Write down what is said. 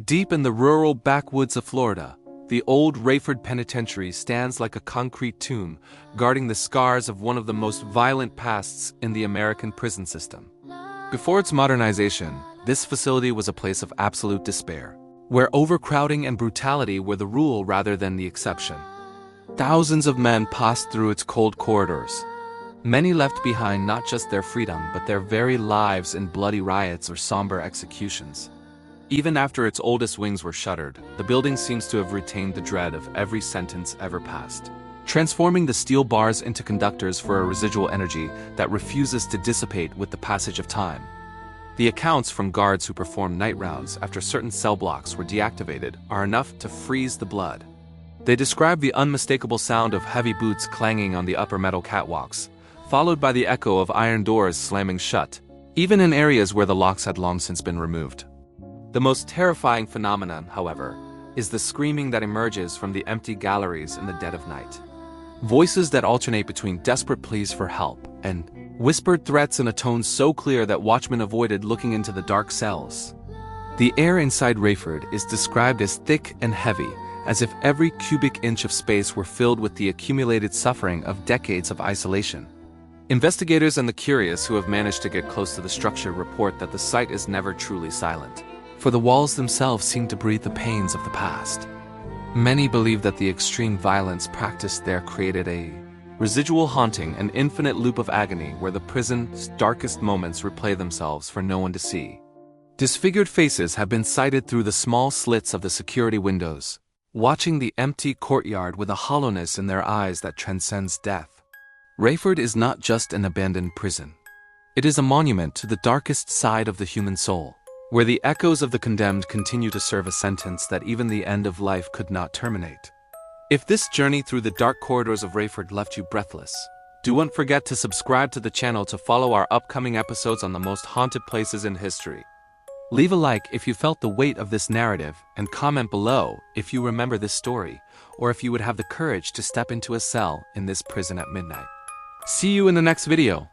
Deep in the rural backwoods of Florida, the old Raiford Penitentiary stands like a concrete tomb, guarding the scars of one of the most violent pasts in the American prison system. Before its modernization, this facility was a place of absolute despair, where overcrowding and brutality were the rule rather than the exception. Thousands of men passed through its cold corridors. Many left behind not just their freedom but their very lives in bloody riots or somber executions. Even after its oldest wings were shuttered, the building seems to have retained the dread of every sentence ever passed, transforming the steel bars into conductors for a residual energy that refuses to dissipate with the passage of time. The accounts from guards who performed night rounds after certain cell blocks were deactivated are enough to freeze the blood. They describe the unmistakable sound of heavy boots clanging on the upper metal catwalks, followed by the echo of iron doors slamming shut, even in areas where the locks had long since been removed. The most terrifying phenomenon, however, is the screaming that emerges from the empty galleries in the dead of night. Voices that alternate between desperate pleas for help and whispered threats in a tone so clear that watchmen avoided looking into the dark cells. The air inside Raiford is described as thick and heavy, as if every cubic inch of space were filled with the accumulated suffering of decades of isolation. Investigators and the curious who have managed to get close to the structure report that the site is never truly silent, for the walls themselves seem to breathe the pains of the past. Many believe that the extreme violence practiced there created a residual haunting, an infinite loop of agony where the prison's darkest moments replay themselves for no one to see. Disfigured faces have been sighted through the small slits of the security windows, watching the empty courtyard with a hollowness in their eyes that transcends death. Raiford is not just an abandoned prison. It is a monument to the darkest side of the human soul, where the echoes of the condemned continue to serve a sentence that even the end of life could not terminate. If this journey through the dark corridors of Raiford left you breathless, do not forget to subscribe to the channel to follow our upcoming episodes on the most haunted places in history. Leave a like if you felt the weight of this narrative, and comment below if you remember this story, or if you would have the courage to step into a cell in this prison at midnight. See you in the next video.